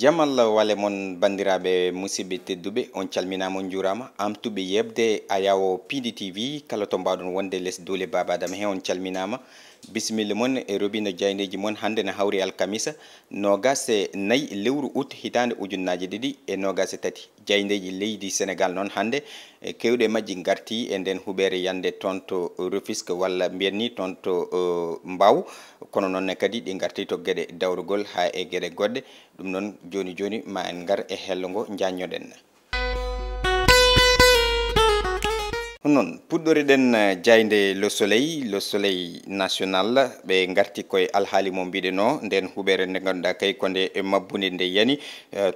jam Allah wale mon bandiraɓe musidɓe tedduɓe on calminama on jurama amtuɓe yebde a yawo PDTV kala to mbawɗon wonde less dole baba adama he on calminama bisimilla moon e robina diaydeji moon hande ne hawri alkamisa nogas e nayyi lewru août hitande ujunnaje ɗiɗi e nogas e tati diaydeji leydi Sénégal noon hande kewɗe majji garti e nden huɓere yande toon to Rufisque walla mbiyen ni toon to Mbaw kono noonne kadi ɗi garti to gueɗe dawrugol ha e gueɗe goɗɗe ɗum noon joni joni ma en gar e hello ngo jaññoɗen noon puɗɗoriɗen jayde le soleil national ɓe garti koye alhaali mo mbiɗeno nden huɓere nde ganduɗa kay ko nde mabbude nde yani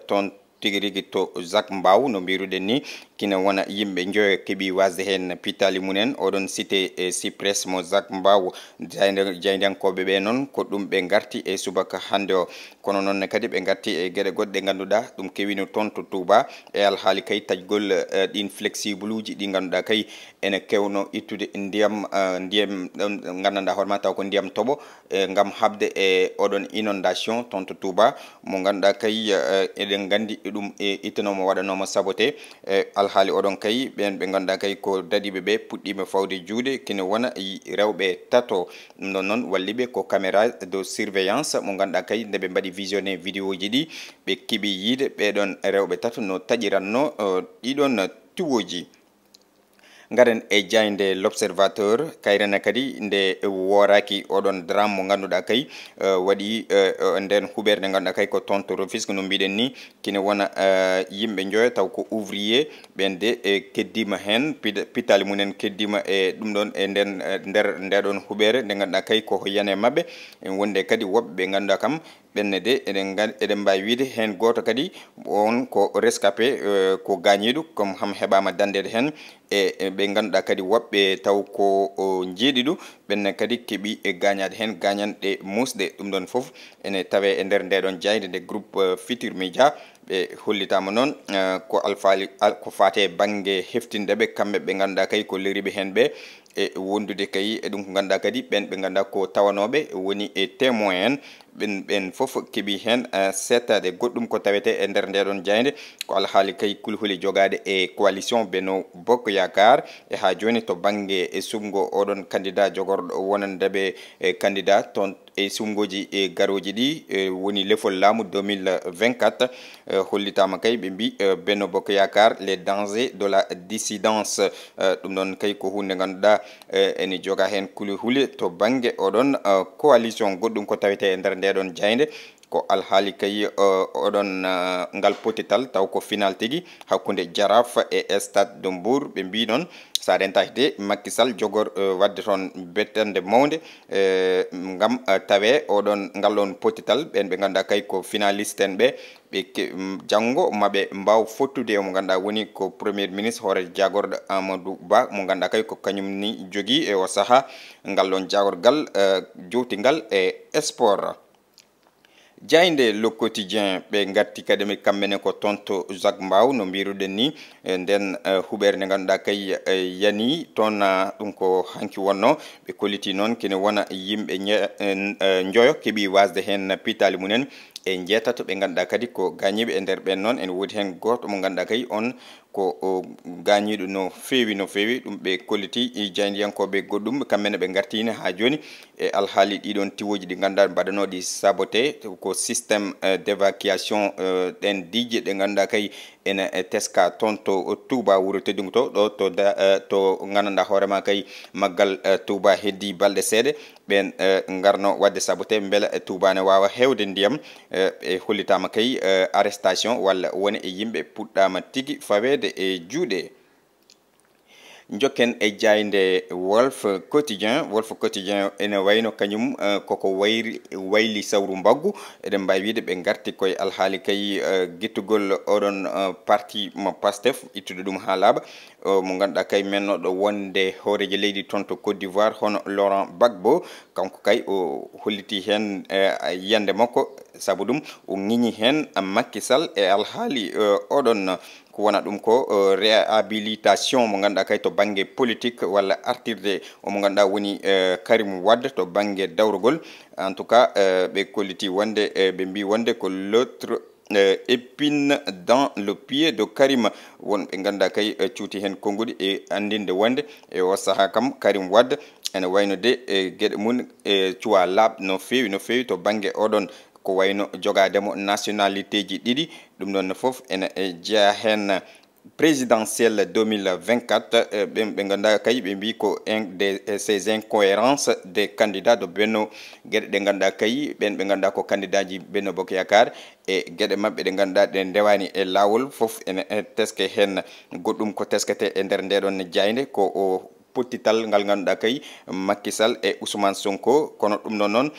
toon tigi rigui to Zac Mbaw no mbiruɗen ni kina wona yimɓe joyo keeɓi wasde hen pitali munen oɗon cité cypress mo Zac Mbaw jaydankoɓe ɓe noon ko ɗum ɓe garti e subaka hande o kono noonne kadi ɓe garti e gueɗe goɗɗe ganduɗa ɗum kewino toon to Touba e alhaali kay taƴgol ɗin flexible uji ɗi ganduɗa kay ene kewno ittude ndiyam gandanɗa hoorema taw ko ndiyam tooɓo gam habde e oɗon inondation toon to Touba mo ganduɗa kay eɗen gandi ɗum ittanomo waɗanoma saboté alhaali oɗon kay ɓen ɓe ganduɗa kay ko dadiɓe ɓe puɗɗima fawde juuɗe kene wona rewɓe tato ɗum ɗon noon walliɓe ko caméra de surveillance mo ganduɗa kay nde ɓe mbaɗi visionné vidéo ji ɗi ɓe kiiɓi yiide ɓeɗon rewɓe tato no taƴiranno ɗiɗon tuwoji garen e jayde l'observateur kayrene kadi nde woraki oɗon drame mo ganduɗa kay waɗi nden huɓere nde ganduɗa kay ko toon to Rufisque no mbiɗen ni kine wona yimɓe joyo taw ko ouvrier ɓende keddima hen pitali munen keddima e ɗum ɗon e nder ndeɗon huɓere nde ganduɗa kay koko yane mabɓe wonde kadi woɓɓe ɓe ganduɗa kam ɓenne de eɗen mbawi wiide hen goto kadi on ko rescapé ko gañiɗo comme ham heɓama dandede hen e ɓe ganduɗa kadi woɓɓe taw ko jeeɗiɗo ɓenne kadi keeɓi gañade hen gañanɗe musɗe ɗum ɗon foof ene tawe e nder ndeɗon jayde nde groupe Futurs Médias ɓe hollitama noon ko alfaali ko fate banggue heftindeɓe kamɓe ɓe ganduɗa kay ko leriɓe hen ɓe e wondude kay e ɗum ko ganduɗa kadi ɓen ɓe ganduɗa ko tawanoɓe woni e témoin en ɓen foof keeɓi hen settade goɗɗum ko tawete e nder ndeɗon jayde ko alhaali kay kulhuli jogade e coalition Benno Bokk Yakar e ha joni to banggue e sumgo oɗon candidat jogorɗo wonandeɓe candidat toon e sumgoji e garoji ɗi woni lefol laamu 2024 hollitama kay ɓe mbi Benno Bokk Yakar les dangers de la dissidence ɗum ɗon kay ko hunde ganduɗa ene joga hen kulihuli to banggue oɗon coalition goɗɗum ko tawete e nder ndeɗon jayde ko alhaali kay oɗon ngal potital taw ko final tigui hakkude Jaraaf e Stade de Mbour ɓe mbi noon sa rentaki de Macky Sall jogor wadde toon bettande mawde gam tawe oɗon ngalɗon potital ɓen ɓe ganduɗa kay ko finaliste en ɓe janggo maɓe mbaw fottude mo ganduɗa woni ko premier ministre hoore jagorɗo Amadou Ba mo ganduɗa kay ko kañum ni jogui e o saaha ngalɗon jagorgal jowtingal e sport jayde le quotidien ɓe garti kadimi kamɓene ko toon to Zac Mbaw no mbiruɗen ni nden huɓere nde ganduɗa kay yani toon ɗum ko hanki wonno ɓe kolliti noon kene wona yimɓe joyo keeɓi wasde hen pitali munen e jeetato ɓe ganduɗa kadi ko gañiɓe e nder ɓen noon ene woodi hen goto mo ganduɗa kay on ko gañiɗo no fewi ɗum ɓe kolliti jaydiyankoɓe goɗɗum kamɓene ɓe gartine ha joni e alhaali ɗiɗon tiwoji ɗi ganduɗa mbaɗanoɗi saboté ko systéme d' évacuation ɗen dijje ɗe ganduɗa kay ene teska toon to Touba wuuro teddungo to ɗo to gandanɗa hoorema kay maggal Touba heddi balɗe seeɗa ɓen garno wadde saboté beela Touba ne wawa hewde ndiyam e hollitama kay arrestation walla woni e yimɓe puɗɗama tigui fawede e juuɗe jokken e jayde Wolf Quotidien ene wayno kañum koko wayli sawru mbaggu eɗen mbawi wiide ɓe garti koye alhaali kay guittugol oɗon parti mo Pastef ittude ɗum ha laaɓa mo ganduɗa kay mennoɗo wonde hooreji leydi toon to Côte d'Ivoire hono Laurent Gbagbo kanko kay o holliti hen yiyande makko saabu ɗum o ŋiñi hen Macky Sall e alhaali oɗon ko wona ɗum ko réhabilitation mo ganduɗa kay to banggue politique walla artirde omo ganduɗa woni Karim Wade to banggue dawrugol en tout cas ɓe kolliti wonde ɓe mbi wonde ko l'autre épine dans le pied de Karim wonɓe ganda kay cuuti hen konngudi e andinde wonde e o saaha kam Karim Wade ene wayno de gueɗe mum cuwa laaɓ no fewi to banggue oɗon ko wayno jogademo nationalité ji ɗiɗi ɗum ɗon foof ene jeeya hen présidentielle 2024 ɓe ganduɗa kay ɓe mbi ko ces incohérences des candidats de Benno gueɗe ɗe ganduɗa kay ɓen ɓe ganduɗa ko candidat ji Benno Bokk Yakar e gueɗe mabɓe ɗe ganduɗa ɗe ndewani e lawol foof ene teske hen goɗɗum ko teskete e nder ndeɗon jayde ko o pottital ngal ganduɗa kay Macky Sall e Ousmane Sonko kono ɗum ɗon noon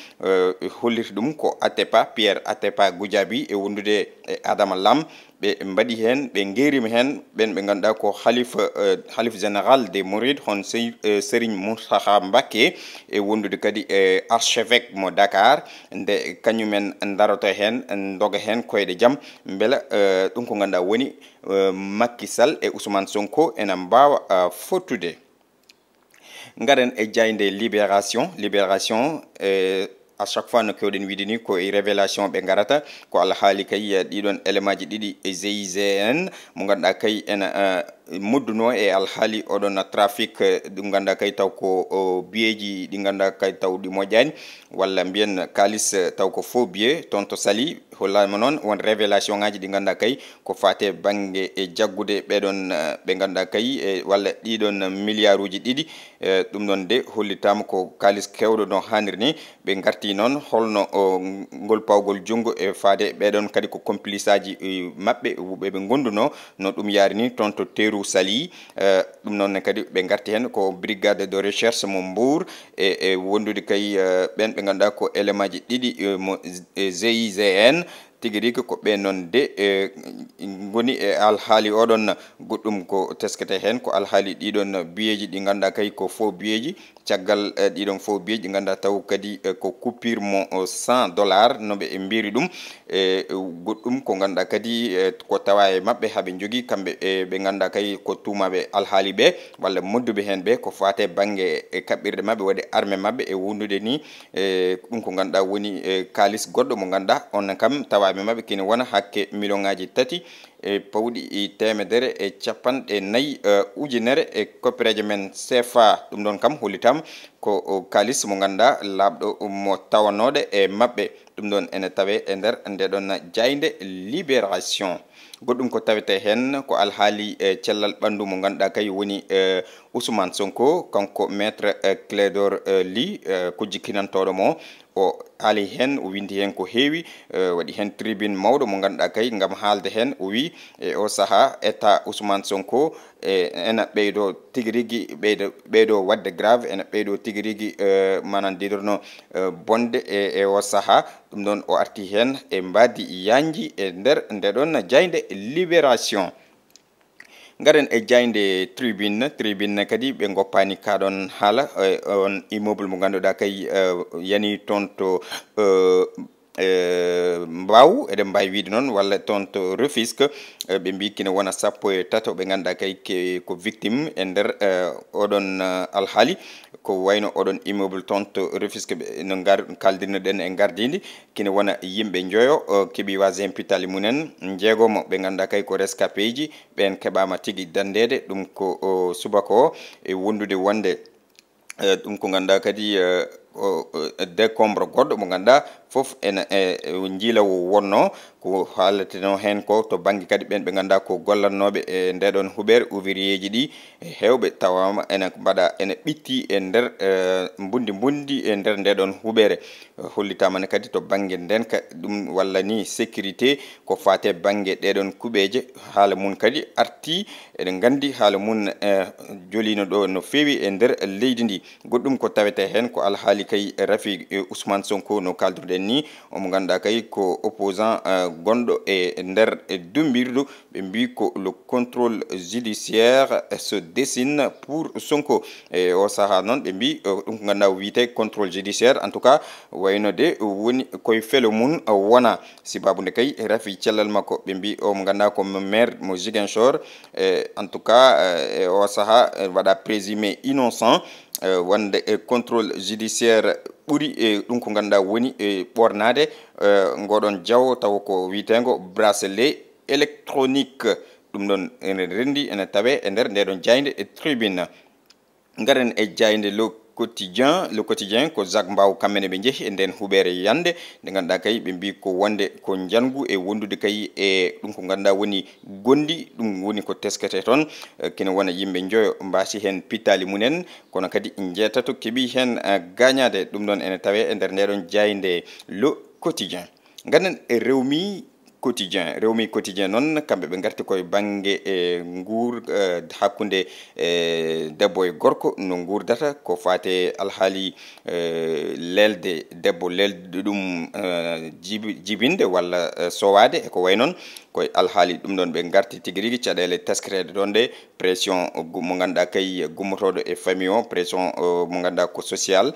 holliti ɗum ko Atepa Pierre Atepa Goudiaby e wondude e Adama Lam ɓe mbaɗi hen ɓe gerima hen ɓen ɓe ganduɗa ko halife général des Mourides hon Serigne Mountakha Mbacké e wondude kadi e archevêque mo Dakar nde kañumen daroto hen doga hen koyɗe jaam beela ɗum ko ganduɗa woni Macky Sall e Ousmane Sonko ena mbawa fottude. Garen e jayde libération à chaque fois no kewɗen wiide ni ko e révélation ɓe garata ko alhaali kay ɗiɗon élément ji ɗiɗi e GIGN mo ganduɗa kay ena modduno e alhaali oɗon trafic ɗum ganduɗa kay taw ko biyeji ɗi ganduɗa kay taw ɗi moƴƴani walla mbiyen kalis taw ko faux billet toon to Saly hollama noon won révélation ngaji ɗi ganduɗa kay ko fate banggue e jaggude ɓeɗon ɓe ganduɗa kay walla ɗiɗon milliard uji ɗiɗi ɗum ɗon de hollitama ko kalis kewɗo no hanniri ni ɓe garti noon holno ngol pawgol junggo e faade ɓeɗon kadi ko complice aji mabɓe ɓeɓe gonduno no ɗum yaari ni toon to teru Saly ɗum noon kadi ɓe garti hen ko brigade de recherche mo Mbour e wondude kay ɓen ɓe ganduɗa ko élément ji ɗiɗi mo GIGN tigi rigi ko ɓe noon de goni e alhaali oɗon goɗɗum ko teskete hen ko alhaali ɗiɗon biyeji ɗi ganduɗa kay ko faux biyeji caggal ɗiɗon faux biyeji ɗi ganduɗa taw kadi ko coupure mo $100 no ɓe mbiri ɗum e goɗɗum ko ganduɗa kadi ko tawa e mabɓe haaɓe jogui kamɓe ɓe ganduɗa kay ko tumaɓe alhaali ɓe walla modduɓe hen ɓe ko fate banggue e kaɓɓirɗe mabɓe waɗi armé mabɓe e wondude ni ɗum ko ganduɗa woni kalis goɗɗo mo ganduɗa on kam tawaɓe mabɓe kene wona hakke million ngaji tati e pawɗi temedere e capanɗe nayyi ujunere e koppireje men CFA ɗum ɗon kam hollitama ko kalis mo ganduɗa labɗo mo tawanoɗe e mabɓe ɗum ɗon ene tawe e nder ndeɗon jayde libération. Goɗɗum ko tawete hen ko alhaali cellal ɓandu mo ganduɗa kay woni Ousmane Sonko kanko maître Clédor Ly ko jikkinantoɗo mo o haali hen o windi hen ko heewi waɗi hen tribune mawɗo mo ganduɗa kay gam haalde hen o wi e o saaha état Ousmane Sonko ena ɓeydo tigui rigui ɓeydo wadde grave ena ɓeydo tigui rigui manan diɗorno bonde e o saaha ɗum ɗon o arti hen e mbadi yanji e nder ndeɗon jayde libération. Garen e jayde tribune kadi ɓe goppani kaɗon haala on immeuble mo ganduɗa kay yani toon to Mbaw eɗen mbawi wiide noon walla toon to Rufisque ɓe mbi kine wona 13 ɓe ganduɗa kay ko victime e nder oɗon alhaali ko wayno oɗon immeuble toon to Rufisque ɓe no kaldirno ɗen e gardidi kine wona yimɓe joyo keeɓi wasin pitali munen jeegomo ɓe ganduɗa kay ko rescapé ji ɓen keɓama tigui dandede ɗum ko subaka o e wondude wonde ɗum ko ganduɗa kadi décombre goɗɗo mo ganduɗa foof ene jiilawo wonno ko haaleteno hen ko to banggue kadi ɓen ɓe ganduɗa ko gollannoɓe e ndeɗon huuɓere ouvrier ji ɗi hewɓe tawama ene mbaɗa ene ɓitti e nder bundi e nder ndeɗon huuɓere hollitamane kadi to banggue ndenka ɗum walla ni sécurité ko fate banggue ɗeɗon kuuɓeje haala mum kadi arti eɗen gandi haala mum jolino ɗo no fewi e nder leydi ndi goɗɗum ko tawete hen ko alhaali kay rafi Ousmane Sonko no kaldruɗen ni omo ganduɗa kay ko opposant gonɗo e nder dumbirɗo ɓe mbi ko le contrôle judiciaire se dessine pour Sonko e o saaha noon ɓe mbi ɗum ko ganduɗa wiyete contrôle judiciaire en tout cas wayno de woni koye felo mum wona sibabude kay rafi cellal makko ɓe mbi omo ganduɗa ko maire mo Ziguinchor en tout cas o saaha waɗa présumé innocent wonde contrôle judiciaire ɓuri ɗum ko ganduɗa woni ɓornade ngoɗon jaw taw ko witengo bracelet électronique ɗum ɗon ene rendi ene tawe e nder ndeɗon jayde tribune garen e jayde le quotidien ko Jacques Mbaw kamene ɓe jeehi e nden huɓere yande nde ganduɗa kay ɓe mbi ko wonde ko jangu e wondude kay e ɗum ko ganduɗa woni gondi ɗum woni ko teskete toon kene wona yimɓe joyo mbasi hen pittali munen kono kadi jeetato keeɓi hen gagnade ɗum ɗon ene tawe e nder ndeɗon jayde le quotidien ganden e rewmi quotidien noon kamɓe ɓe garti koye banggue nguur hakkude debbo e gorko no gurdata ko fate alhaali lelde debbo lelde ɗum jibinde walla sowade eko way noon koye alhaali ɗum ɗon ɓe garti tigui rigui caɗele teskrede ɗon nde pression mo ganduɗa kay gummotoɗo e famille o pression mo ganduɗa ko social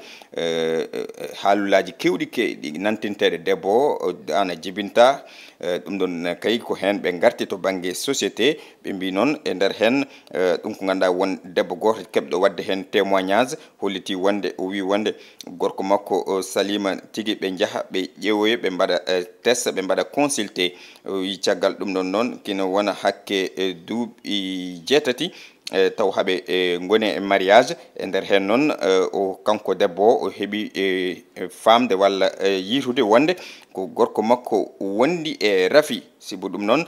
haalulaji kewɗi ɗi nantinteɗe debbo o ana jibinta ɗum ɗon kay ko hen ɓe garti to banggue société ɓe mbi noon e nder hen ɗum ko ganduɗa won debbo goto keɓɗo wadde hen témoignage holliti wonde o wi wonde gorko makko salima tigui ɓe jaaha ɓe ƴeewoya ɓe mbaɗa test ɓe mbaɗa consulté o wi caggal ɗum ɗon noon kino wona hakke duuɓi jeetati taw haɓe goni e mariage e nder hen noon o kanko debbo o heeɓi famde walla yitude wonde ko gorko makko wondi e rafi sibu ɗum noon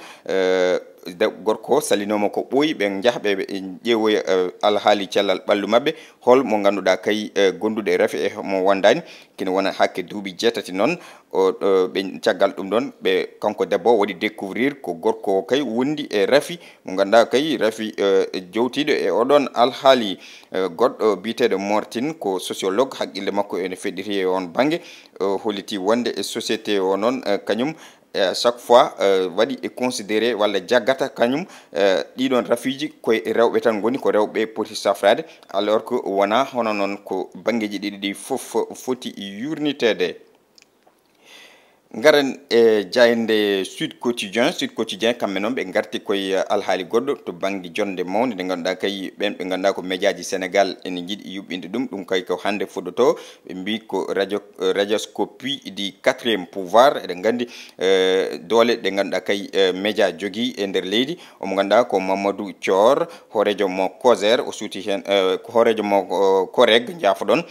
gorko salinoma ko ɓooyi ɓe jaaha ɓe ƴeewoya alhaali cellal ɓallu mabɓe hol mo ganduɗa kay gonduɗo e rafi e mo wondani kene wona hakke duuɓi jeetati noon o ɓe caggal ɗum ɗon ɓe kanko debbo o waɗi découvrir ko gorko kay wondi e rafi mo ganduɗa kay rafi jowtiɗo e oɗon alhaali goɗɗo biteɗo Mortine ko sociologue haqqille makko ene feɗɗiti e on banggue holliti wonde e société o noon kañum chaque fois waɗi e considéré walla jaggata kañum ɗiɗon rafiji koye rewɓe tan goni ko rewɓe poti safrade alors que wona hono noon ko banggueji ɗiɗi ɗi foof foti yurnitede garen e jayde Sud Quotidien kamɓe noon ɓe garti koye alhaali goɗɗo to banggue jonde mawde nde ganduɗa kay ɓen ɓe ganduɗa ko médiaji Sénégal ene jiiɗi yuɓɓinde ɗum kay ko hande fuɗɗoto ɓe mbi ko radioscopie du 4e pouvoir eɗen gandi doole ɗe ganduɗa kay média jogui e nder leydi omo ganduɗa ko Mamadou Thior horejo mo Coser o suuti hen horejo mo Koreg jaafoɗon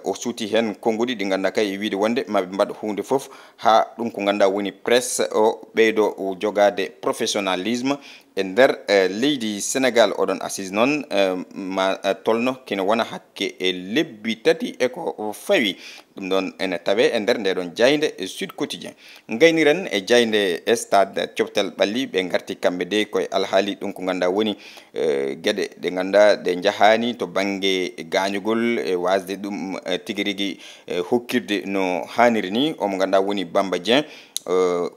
o suuti hen konguɗi ɗi ganduɗa kay e wiide wonde maɓe mbaɗa hunde foof ha ɗum ko ganduɗa woni presse o ɓeydo jogade professionnalisme e nder leydi Sénégal oɗon assise noon ma tolno kene wona hakke e lebbi tati eko fawi ɗum ɗon ene tawe e nder ndeɗon jayde Sud Quotidien gayniren e jayde stade coftel ɓalli ɓe garti kamɓe de koye alhaali ɗum ko ganduɗa woni gueɗe ɗe ganduɗa ɗe jahani to banggue gañugol e wasde ɗum tigui rigui hokkirde no hanniri ni omo ganduɗa woni Bamba Dieng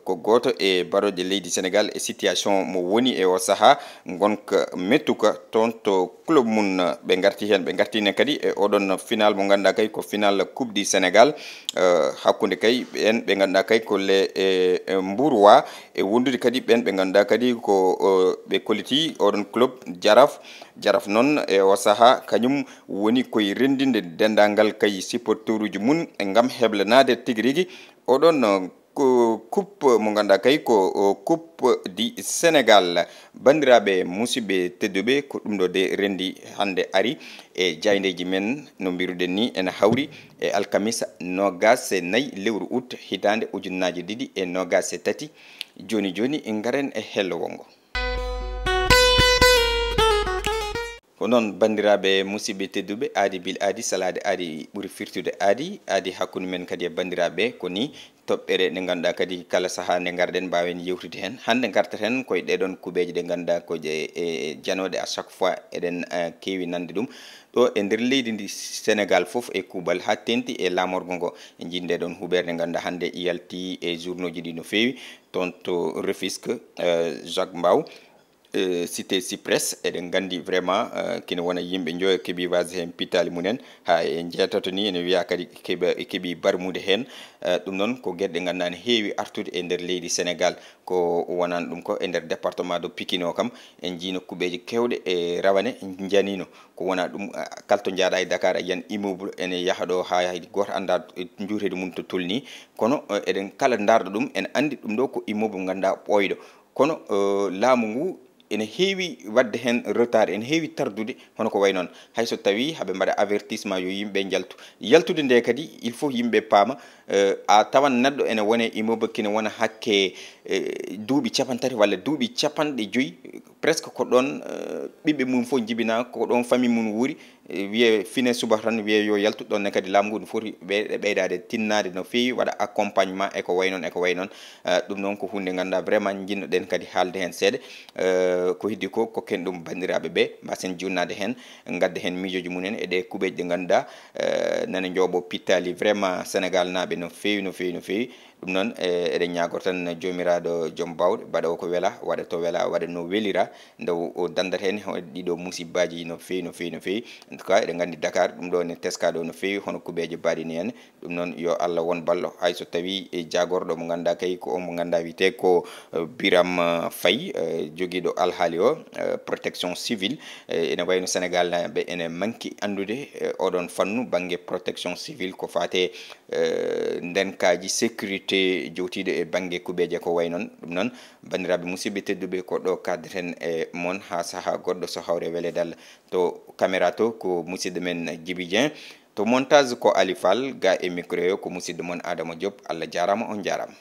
ko goto e baroje leydi Sénégal e situation mo woni e o saaha gonka mettuka toon to club mum ɓe garti hen ɓe gartine kadi e oɗon final mo ganduɗa kay ko final coupe du Sénégal hakkude kay ɓen ɓe ganduɗa kay ko le Mbourwa e wondude kadi ɓen ɓe ganduɗa kadi ko ɓe kolliti oɗon club Jaraaf noon e o saaha kañum woni koye rendinde dendagal kay supporteur uji mum gam heblanade tigui rigui oɗon ko coupe mo ganduɗa kay ko coupe du Sénégal bandiraɓe musidɓe tedduɓe ko ɗum ɗo de rendi hande ari e jaydeji men no mbiruɗen ni ene hawri e alkamisa 24 lewru août hitande ujunnaje 2023 joni en garen e hello wongo ko noon bandiraɓe musidɓe tedduɓe aadi bil aadi salade aadi ɓuuri firtude aadi hakkude men kadi e bandiraɓe ko ni toɓɓere nde ganduɗa kadi kala saaha nde garɗen mbawen yewtude hen hande gartaten koye ɗeɗon kuuɓeji ɗe ganduɗa koje e janoɗe à chaque fois eɗen kewi nande ɗum ɗo e nder leydi ndi Sénégal foof e kuuɓal ha tenti e lamorgo ngo e jindeɗon huɓere nde ganduɗa hande yalti e journaux ji ɗi no fewi toon to Rufisque Jacques Mbaw cité cypress eɗen gandi vraiment kene wona yimɓe joyo keeɓi wasde hen pittali mumen ha en jeetato ni ene wiya kadi keeɓi barmude hen ɗum noon ko gueɗe ɗe ganduɗa ne heewi artude e nder leydi Sénégal ko wonani ɗum ko e nder département de Pikine o kam en jiino kuuɓeji kewɗe e rawane janino ko wona ɗum kalto jaaɗa e Dakar a yiyan immeuble ene yaaha ɗo ha haydi goto anda juutedi mum to tolni kono eɗen kala darɗo ɗum en andi ɗum ɗo ko immeuble ganduɗa ɓoyɗo kono laamu ngu ene heewi wadde hen retard ene heewi tardude hono ko way noon hayso tawi haɓe mbaɗa avertissement yo yimɓe jaltu yaltude nde kadi il faut yimɓe paama a tawan neɗɗo ene wone immeuble kine wona hakke duuɓi capantati walla duuɓi capanɗe joyyi presque ko ɗon ɓiɓɓe mum fof jibina ko ɗon famille mum wuuri wiye fine subaka tan wiye yo yaltu ɗonne kadi laamu ngu ne foti ɓeydade tinnade no feewi waɗa accompagnement eko way noon eko way noon ɗum noon ko hunde ganduɗa vraiment jinnoɗen kadi haalde hen seeɗa ko heddi ko kokken ɗum bandiraɓe ɓe mbasen junnade hen gadda hen miijoji mumen e ɗe kuuɓeji ɗe ganduɗa nana jooɓo pittali vraiment Sénégal naaɓe no feewi no feewi no feewi ɗum noon eɗen ñagor tan jomiraɗo joom bawɗe mbaɗa o ko weela waɗa to weela waɗa no welira nde o dandata hen ɗiɗo musibbaji no feewi no feewi no feewi en tout cas eɗen gandi Dakar ɗum ɗo ne teska ɗo no feewi hono kuuɓeji mbaɗini hen ɗum noon yo Allah won ballo hayso tawi jagorɗo mo ganduɗa kay ko on mo ganduɗa wiyete ko Biram Faye joguiɗo alhaali o protection civile ene wayno Sénégal naɓe ene manki andude oɗon fannu banggue protection civile ko fate ndenkaji sécurité jowtiɗo e banggue kuuɓeji ko way noon ɗum noon bandiraɓe musidɓe tedduɓe ko ɗo kaddeten e moon ha saaha goɗɗo so hawre welede Allah to caméra to ko musidɗo men Djiby Dieng to montage ko Ali Fall ga e micro o ko musidɗo moon Adama Diop Allah jarama on jarama